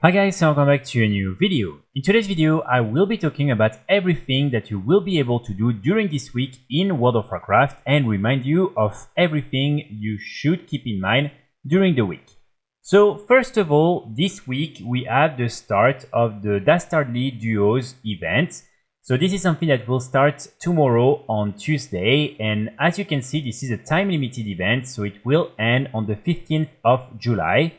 Hi guys, and welcome back to a new video. In today's video, I will be talking about everything that you will be able to do during this week in World of Warcraft and remind you of everything you should keep in mind during the week. So first of all, this week we have the start of the Dastardly Duos event. So this is something that will start tomorrow on Tuesday, and as you can see, this is a time limited event, so it will end on the 15th of July.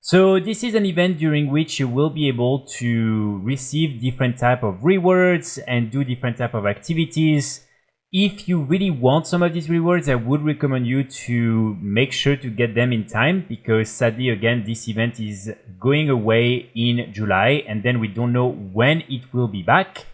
So this is an event during which you will be able to receive different type of rewards and do different type of activities. If you really want some of these rewards, I would recommend you to make sure to get them in time, because sadly again this event is going away in July and then we don't know when it will be back.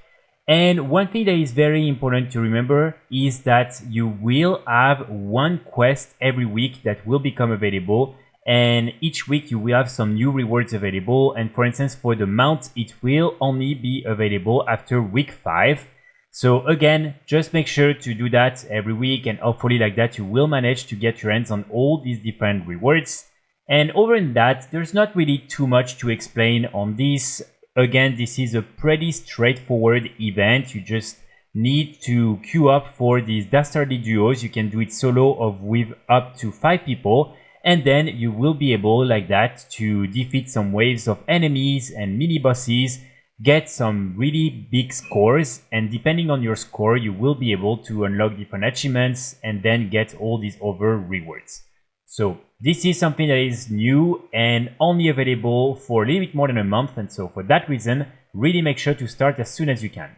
And one thing that is very important to remember is that you will have one quest every week that will become available, and each week you will have some new rewards available. And for instance, for the mount, it will only be available after week 5. So again, just make sure to do that every week, and hopefully like that you will manage to get your hands on all these different rewards. And over in that, there's not really too much to explain on this. Again, this is a pretty straightforward event. You just need to queue up for these Dastardly duos. You can do it solo or with up to 5 people. And then you will be able like that to defeat some waves of enemies and mini bosses, get some really big scores, and depending on your score you will be able to unlock different achievements and then get all these other rewards. So this is something that is new and only available for a little bit more than a month, and so for that reason really make sure to start as soon as you can.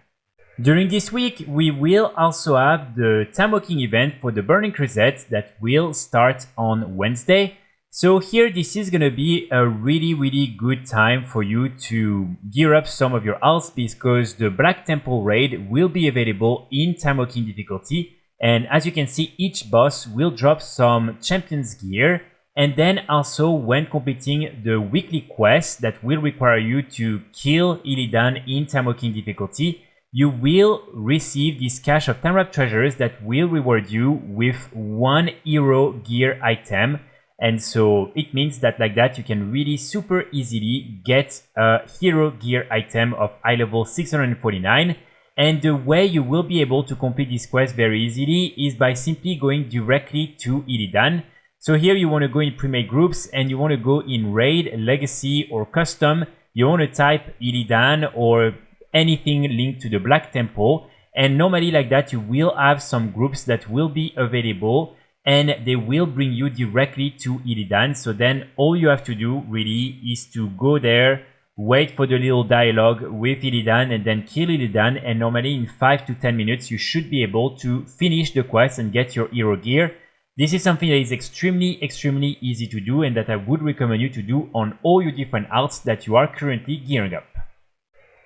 During this week, we will also have the Timewalking event for the Burning Crusade that will start on Wednesday. So here, this is going to be a really good time for you to gear up some of your alts, because the Black Temple raid will be available in Timewalking difficulty. And as you can see, each boss will drop some champions gear. And then also when completing the weekly quest that will require you to kill Illidan in Timewalking difficulty, you will receive this cache of time wrap treasures that will reward you with one hero gear item. And so it means that like that you can really super easily get a hero gear item of eye level 649. And the way you will be able to complete this quest very easily is by simply going directly to Illidan. So here you want to go in premade groups and you want to go in raid, legacy or custom. You want to type Illidan or anything linked to the Black Temple, and normally like that you will have some groups that will be available and they will bring you directly to Illidan. So then all you have to do really is to go there, wait for the little dialogue with Illidan and then kill Illidan, and normally in 5 to 10 minutes you should be able to finish the quest and get your hero gear. This is something that is extremely easy to do and that I would recommend you to do on all your different alts that you are currently gearing up.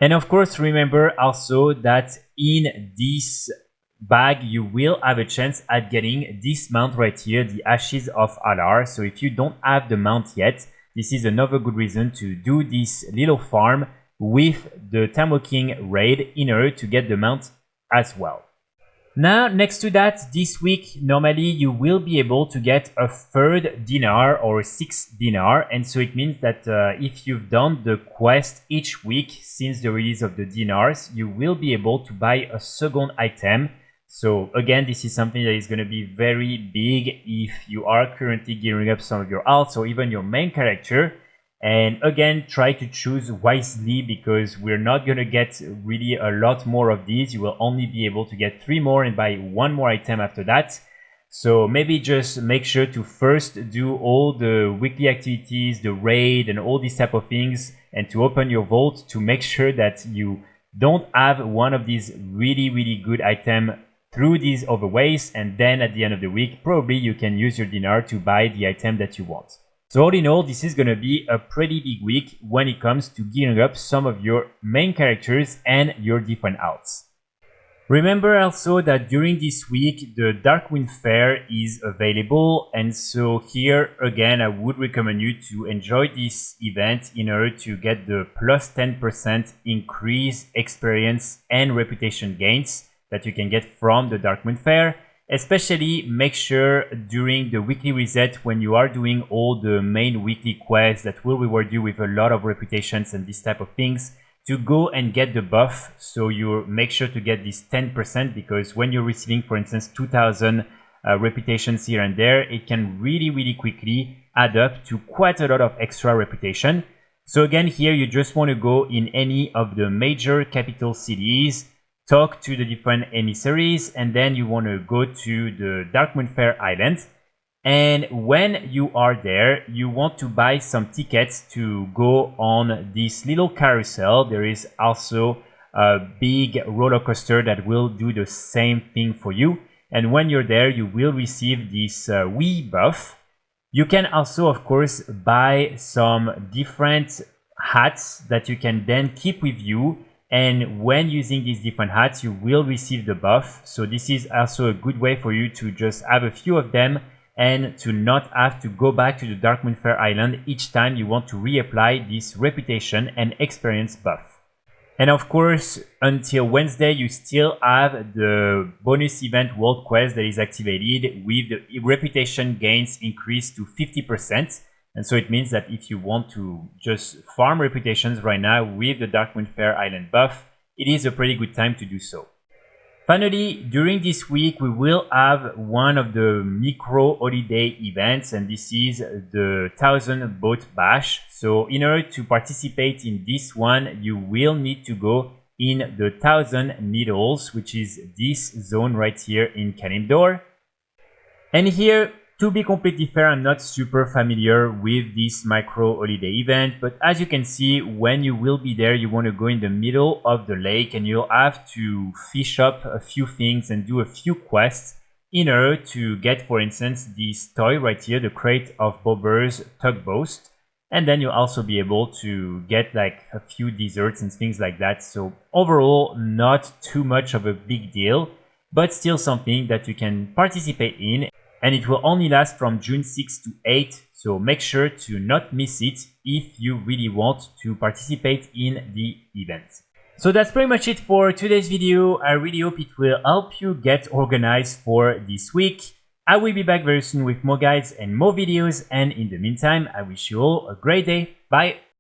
And of course, remember also that in this bag, you will have a chance at getting this mount right here, the Ashes of Alar. So if you don't have the mount yet, this is another good reason to do this little farm with the Timewalking raid in order to get the mount as well. Now, next to that, this week, normally you will be able to get a third dinar or 6 dinar. And so it means that if you've done the quest each week since the release of the dinars, you will be able to buy a second item. So again, this is something that is going to be very big if you are currently gearing up some of your alts or even your main character. And again, try to choose wisely, because we're not going to get really a lot more of these. You will only be able to get 3 more and buy 1 more item after that. So maybe just make sure to first do all the weekly activities, the raid and all these type of things, and to open your vault to make sure that you don't have one of these really good item through these other ways. And then at the end of the week, probably you can use your dinar to buy the item that you want. So all in all, this is going to be a pretty big week when it comes to gearing up some of your main characters and your different alts. Remember also that during this week, the Darkmoon Faire is available. And so here again, I would recommend you to enjoy this event in order to get the plus 10% increase experience and reputation gains that you can get from the Darkmoon Faire. Especially make sure during the weekly reset, when you are doing all the main weekly quests that will reward you with a lot of reputations and this type of things, to go and get the buff. So you make sure to get this 10%, because when you're receiving, for instance, 2000 reputations here and there, it can really quickly add up to quite a lot of extra reputation. So again, here you just want to go in any of the major capital cities, talk to the different emissaries, and then you want to go to the Darkmoon Faire Island. And when you are there, you want to buy some tickets to go on this little carousel. There is also a big roller coaster that will do the same thing for you. And when you're there, you will receive this wee buff. You can also, of course, buy some different hats that you can then keep with you. And when using these different hats, you will receive the buff. So this is also a good way for you to just have a few of them and to not have to go back to the Darkmoon Faire Island each time you want to reapply this reputation and experience buff. And of course, until Wednesday, you still have the bonus event world quest that is activated with the reputation gains increased to 50%. And so it means that if you want to just farm reputations right now with the Darkmoon Faire Island buff, it is a pretty good time to do so. Finally, during this week, we will have one of the micro holiday events, and this is the 1000 Boat Bash. So in order to participate in this one, you will need to go in the 1000 Needles, which is this zone right here in Kalimdor. And here, to be completely fair, I'm not super familiar with this micro holiday event, but as you can see, when you will be there, you want to go in the middle of the lake and you'll have to fish up a few things and do a few quests in order to get, for instance, this toy right here, the Crate of Bobber's Tugboat. And then you'll also be able to get like a few desserts and things like that. So overall, not too much of a big deal, but still something that you can participate in. And it will only last from June 6 to 8, so make sure to not miss it if you really want to participate in the event. So that's pretty much it for today's video. I really hope it will help you get organized for this week. I will be back very soon with more guides and more videos, and in the meantime, I wish you all a great day. Bye!